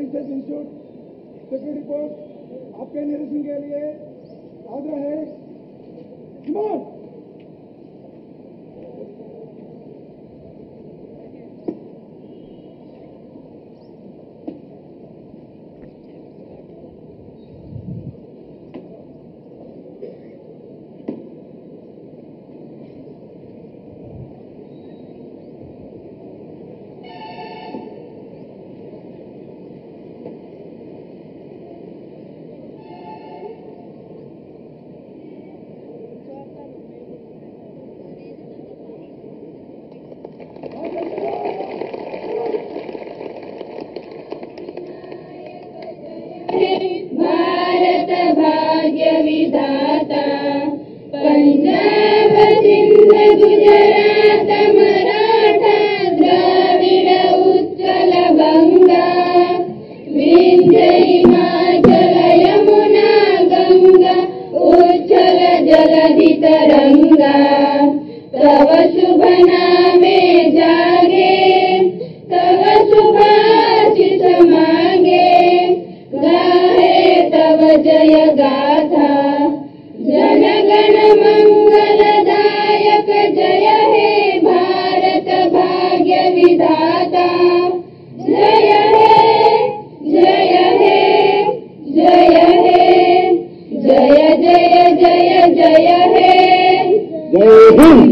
Research institute security post आपके निरीक्षण के लिए आग्रह है। भारत भाग्य विधाता पंजाब सिंध गुजरात मराठा द्राविड उत्कल बंगा विंध्य हिमाचल यमुना गंगा उच्छल जलधि तरंगा तव शुभ नामे जागे तव शुभाशिष मांगे गाहे तव जय गाथा जनगण मंगलदायक जय हे भारत भाग्य विधाता जय हे जय हे जय हे जय जय जय जय हे जय हिंद।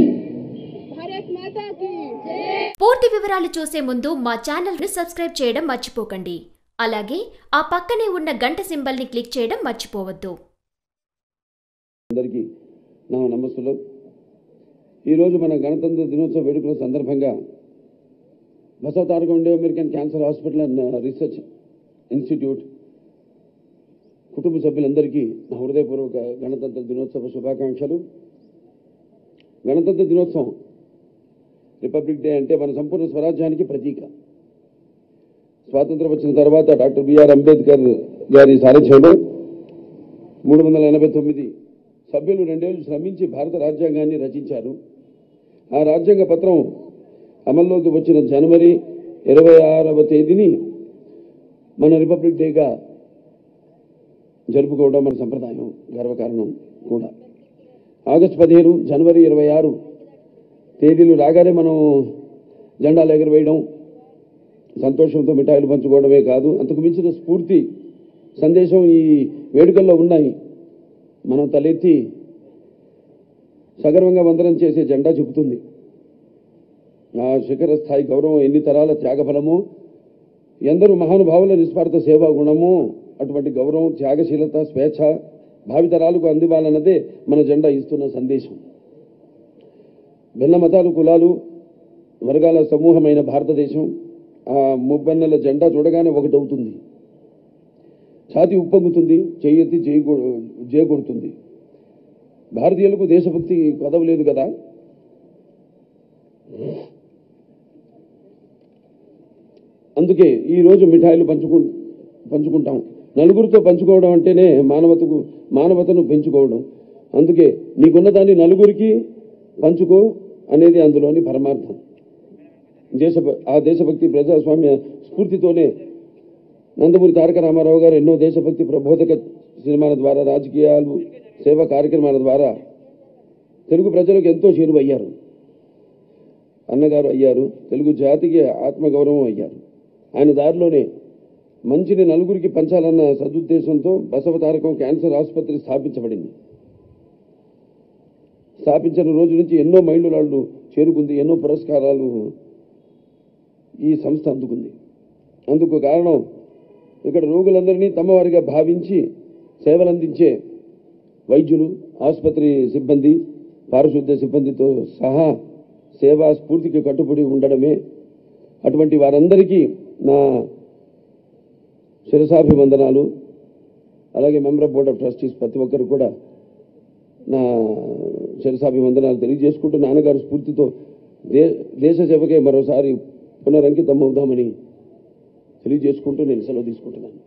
भारत माता की जय। పూర్తి వివరాలు చూసే ముందు మా ఛానల్ ని సబ్స్క్రైబ్ చేయడం మర్చిపోకండి. అలాగే ఆ పక్కనే ఉన్న గంట సింబల్ ని క్లిక్ చేయడం మర్చిపోవద్దు. అందరికీ నా నమస్సులు. ఈరోజు మన గణతంత్ర దినోత్సవ వేడుకల సందర్భంగా Basava Taraka Indo American cancer hospital and research institute కుటుంబ సభ్యులందరికీ నా హృదయపూర్వక గణతంత్ర దినోత్సవ శుభాకాంక్షలు. గణతంత్ర దినోత్సవం రిపబ్లిక్ డే అంటే మన సంపూర్ణ స్వరాజ్యానికి ప్రతీక. స్వాతంత్రం వచ్చిన తర్వాత డాక్టర్ బిఆర్ అంబేద్కర్ గారి సారథ్యంలో 389 సభ్యులు 2 ఏళ్లు శ్రమించి భారత రాజ్యాంగాన్ని రచించారు. ఆ రాజ్యాంగ పత్రం అమల్లోకి వచ్చిన జనవరి 26వ తేదీని మన రిపబ్లిక్ డేగా జరుపుకోవడం మన సంప్రదాయం, గర్వకారణం కూడా. ఆగస్టు 15, జనవరి 26 తేదీలు రాగానే మనం జెండాలు ఎగరవేయడం, సంతోషంతో మిఠాయిలు పంచుకోవడమే కాదు, అంతకు మించిన స్ఫూర్తి సందేశం ఈ వేడుకల్లో ఉన్నాయి. మనం తలెత్తి సగర్వంగా వందనం చేసే జెండా చెబుతుంది. ఆ శిఖర స్థాయి గౌరవం ఎన్ని తరాల త్యాగఫలమో, ఎందరూ మహానుభావుల నిస్వార్థ సేవా గుణమో, అటువంటి గౌరవం, త్యాగశీలత, స్వేచ్ఛ భావితరాలకు అందివ్వాలన్నదే మన జెండా ఇస్తున్న సందేశం. భిన్న మతాలు, కులాలు, వర్గాల సమూహమైన భారతదేశం ఆ ముబ్బన్నెల జెండా చూడగానే ఒకటవుతుంది. ఛాతి ఉప్పొంగుతుంది, చేయెత్తి జయ కొడుతుంది. భారతీయులకు దేశభక్తి కొదవలేదు కదా. అందుకే ఈరోజు మిఠాయిలు పంచుకుంటాం. నలుగురితో పంచుకోవడం అంటేనే మానవతను పెంచుకోవడం. అందుకే నీకున్న దాన్ని నలుగురికి పంచుకో అనేది అందులోని పరమార్థం. ఆ దేశభక్తి ప్రజాస్వామ్య స్ఫూర్తితోనే నందమూరి తారక రామారావు గారు ఎన్నో దేశభక్తి ప్రబోధక సినిమాల ద్వారా, రాజకీయాలు, సేవా కార్యక్రమాల ద్వారా తెలుగు ప్రజలకు ఎంతో చేరువయ్యారు. అన్నగారు అయ్యారు, తెలుగు జాతికి ఆత్మగౌరవం అయ్యారు. ఆయన దారిలోనే మంచిని నలుగురికి పంచాలన్న సదుద్దేశంతో బసవ తారకం క్యాన్సర్ ఆసుపత్రి స్థాపించబడింది. స్థాపించిన రోజు నుంచి ఎన్నో మైలురాళ్లు చేరుకుంది, ఎన్నో పురస్కారాలు ఈ సంస్థ అందుకుంది. అందుకు కారణం ఇక్కడ రోగులందరినీ తమవారిగా భావించి సేవలందించే వైద్యులు, ఆసుపత్రి సిబ్బంది, పారిశుద్ధ్య సిబ్బందితో సహా సేవా స్ఫూర్తికి కట్టుబడి ఉండడమే. అటువంటి వారందరికీ నా శిరసాభివందనాలు. అలాగే member of board of trustees ప్రతి ఒక్కరు కూడా నా శిరసాభివందనాలు తెలియజేసుకుంటూ, నాన్నగారి స్ఫూర్తితో దేశ సేవకే మరోసారి పునరంకితం అవుదామని తెలియజేసుకుంటూ నేను సెలవు తీసుకుంటున్నాను.